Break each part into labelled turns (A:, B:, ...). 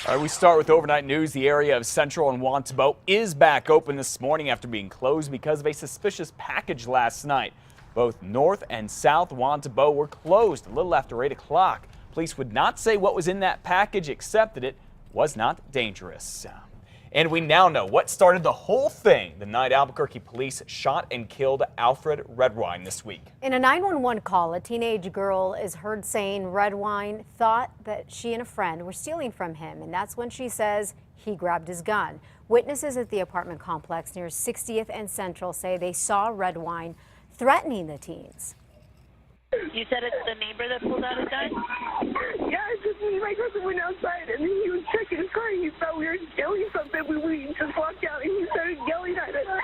A: All right, we start with overnight news. The area of Central and Wantabo is back open this morning after being closed because of a suspicious package last night. Both North and South Wantabo were closed a little after 8 o'clock. Police would not say what was in that package except that it was not dangerous. And we now know what started the whole thing the night Albuquerque police shot and killed Alfred Redwine this week.
B: In a 911 call, a teenage girl is heard saying Redwine thought that she and a friend were stealing from him, and that's when she says he grabbed his gun. Witnesses at the apartment complex near 60th and Central say they saw Redwine threatening the teens.
C: You said it's the neighbor that pulled out his gun?
D: Yeah, it's just me. My cousin went outside and he was checking his car and he thought we were stealing something. We just walked out and he started yelling at us.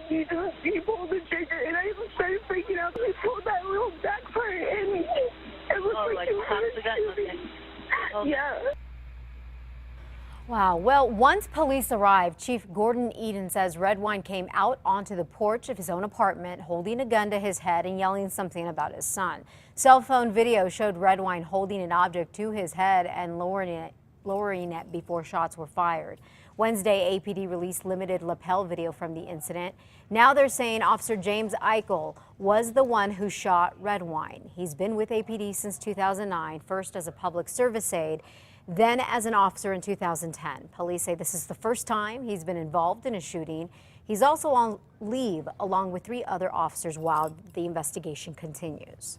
D: He pulled the trigger and I started freaking out. He pulled that little back part and it was
C: like popped the gun. Okay.
D: Yeah.
B: Wow. Well, once police arrived, Chief Gordon Eden says Redwine came out onto the porch of his own apartment, holding a gun to his head and yelling something about his son. Cell phone video showed Redwine holding an object to his head and lowering it before shots were fired. Wednesday, APD released limited lapel video from the incident. Now they're saying Officer James Eichel was the one who shot Redwine. He's been with APD since 2009, first as a public service aide, then as an officer in 2010. Police say this is the first time he's been involved in a shooting. He's also on leave along with 3 other officers while the investigation continues.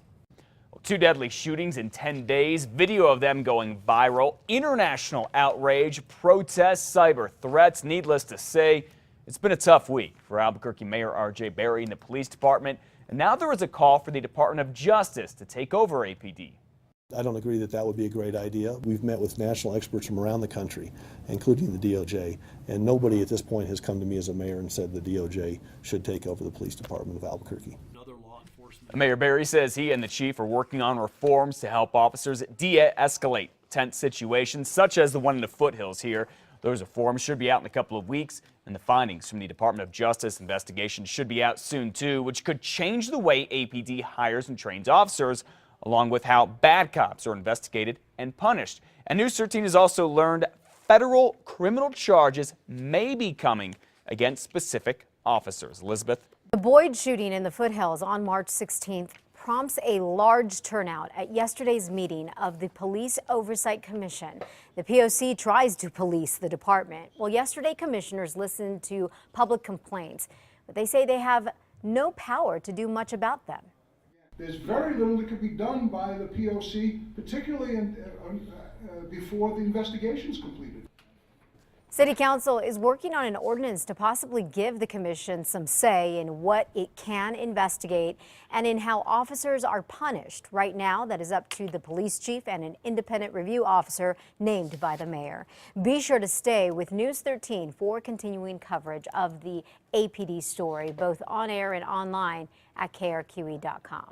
A: 2 deadly shootings in 10 days, video of them going viral, international outrage, protests, cyber threats. Needless to say, it's been a tough week for Albuquerque Mayor R.J. Berry and the police department. And now there is a call for the Department of Justice to take over APD.
E: I don't agree that that would be a great idea. We've met with national experts from around the country, including the DOJ, and nobody at this point has come to me as a mayor and said the DOJ should take over the police department of Albuquerque.
A: Mayor Berry says he and the chief are working on reforms to help officers de-escalate tense situations such as the one in the foothills here. Those reforms should be out in a couple of weeks, and the findings from the Department of Justice investigation should be out soon too, which could change the way APD hires and trains officers, along with how bad cops are investigated and punished. And News 13 has also learned federal criminal charges may be coming against specific officers. Elizabeth.
B: The Boyd shooting in the foothills on March 16th prompts a large turnout at yesterday's meeting of the Police Oversight Commission. The POC tries to police the department. Well, yesterday commissioners listened to public complaints, but they say they have no power to do much about them.
F: There's very little that can be done by the POC, particularly before the investigation is completed.
B: City Council is working on an ordinance to possibly give the commission some say in what it can investigate and in how officers are punished. Right now, that is up to the police chief and an independent review officer named by the mayor. Be sure to stay with News 13 for continuing coverage of the APD story, both on air and online at KRQE.com.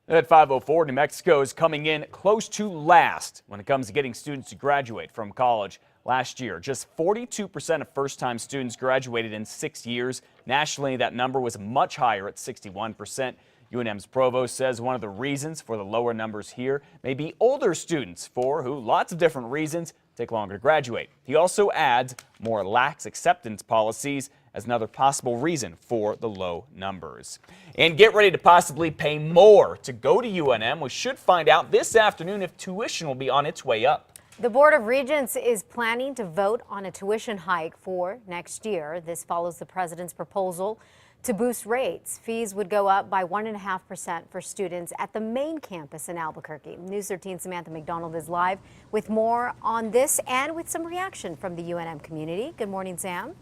A: At 5:04, New Mexico is coming in close to last when it comes to getting students to graduate from college. Last year, just 42% of first-time students graduated in 6 years. Nationally, that number was much higher at 61%. UNM's provost says one of the reasons for the lower numbers here may be older students for who lots of different reasons take longer to graduate. He also adds more lax acceptance policies as another possible reason for the low numbers. And get ready to possibly pay more to go to UNM. We should find out this afternoon if tuition will be on its way up.
B: The Board of Regents is planning to vote on a tuition hike for next year. This follows the president's proposal to boost rates. Fees would go up by 1.5% for students at the main campus in Albuquerque. News 13's Samantha McDonald is live with more on this and with some reaction from the UNM community. Good morning, Sam.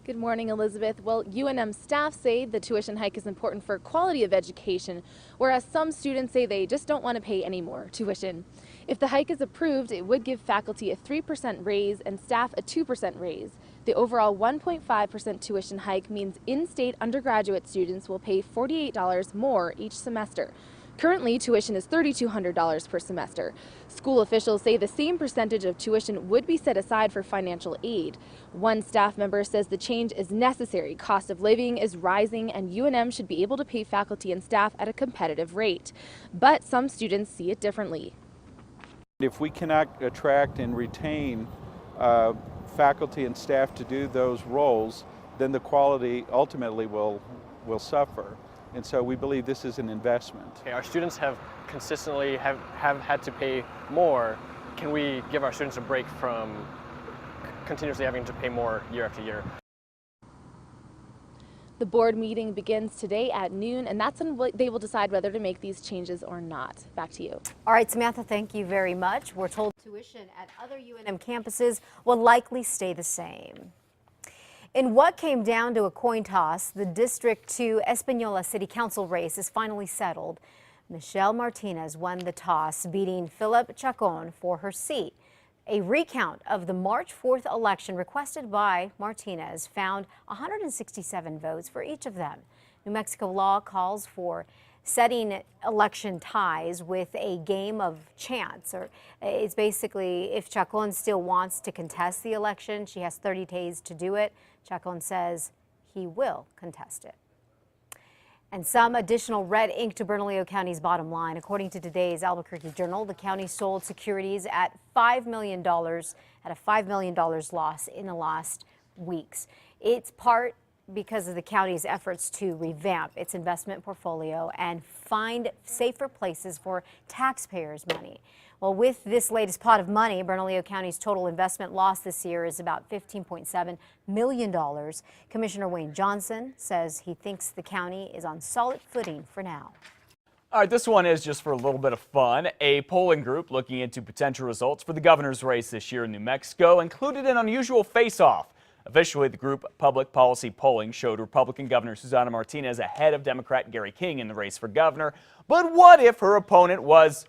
G: Good morning, Elizabeth. Well, UNM staff say the tuition hike is important for quality of education, whereas some students say they just don't want to pay any more tuition. If the hike is approved, it would give faculty a 3% raise and staff a 2% raise. The overall 1.5% tuition hike means in-state undergraduate students will pay $48 more each semester. Currently, tuition is $3,200 per semester. School officials say the same percentage of tuition would be set aside for financial aid. One staff member says the change is necessary. Cost of living is rising and UNM should be able to pay faculty and staff at a competitive rate. But some students see it differently.
H: If we cannot attract and retain faculty and staff to do those roles, then the quality ultimately will suffer. And so we believe this is an investment.
I: Okay, our students have consistently have had to pay more. Can we give our students a break from continuously having to pay more year after year?
G: The board meeting begins today at noon, and that's when they will decide whether to make these changes or not. Back to you.
B: All right, Samantha, thank you very much. We're told tuition at other UNM campuses will likely stay the same. In what came down to a coin toss, the District 2 Espanola City Council race is finally settled. Michelle Martinez won the toss, beating Philip Chacon for her seat. A recount of the March 4th election requested by Martinez found 167 votes for each of them. New Mexico law calls for setting election ties with a game of chance, or it's basically if Chacon still wants to contest the election, she has 30 days to do it. Chacon says he will contest it. And some additional red ink to Bernalillo County's bottom line. According to today's Albuquerque Journal, the county sold securities at $5 million, at a $5 million loss in the last weeks. It's part because of the county's efforts to revamp its investment portfolio and find safer places for taxpayers' money. Well, with this latest pot of money, Bernalillo County's total investment loss this year is about $15.7 million. Commissioner Wayne Johnson says he thinks the county is on solid footing for now.
A: All right, this one is just for a little bit of fun. A polling group looking into potential results for the governor's race this year in New Mexico included an unusual face-off. Officially, the group Public Policy Polling showed Republican Governor Susana Martinez ahead of Democrat Gary King in the race for governor. But what if her opponent was,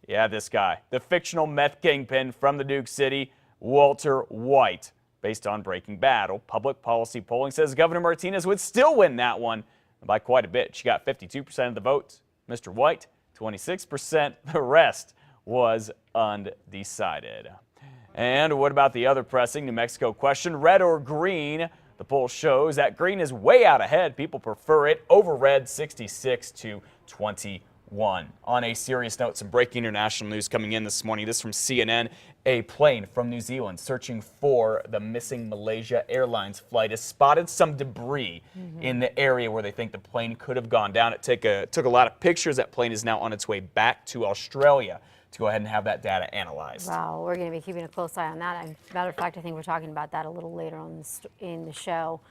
A: yeah, this guy, the fictional meth kingpin from the Duke City, Walter White? Based on Breaking Bad, Public Policy Polling says Governor Martinez would still win that one by quite a bit. She got 52% of the votes. Mr. White, 26%. The rest was undecided. And what about the other pressing New Mexico question, red or green? The poll shows that green is way out ahead. People prefer it over red, 66 to 21. On a serious note, some breaking international news coming in this morning. This from CNN. A plane from New Zealand searching for the missing Malaysia Airlines flight has spotted some debris in the area where they think the plane could have gone down. It took a lot of pictures. That plane is now on its way back to Australia to go ahead and have that data analyzed.
B: Wow, we're going to be keeping a close eye on that. As a matter of fact, I think we're talking about that a little later on in the show.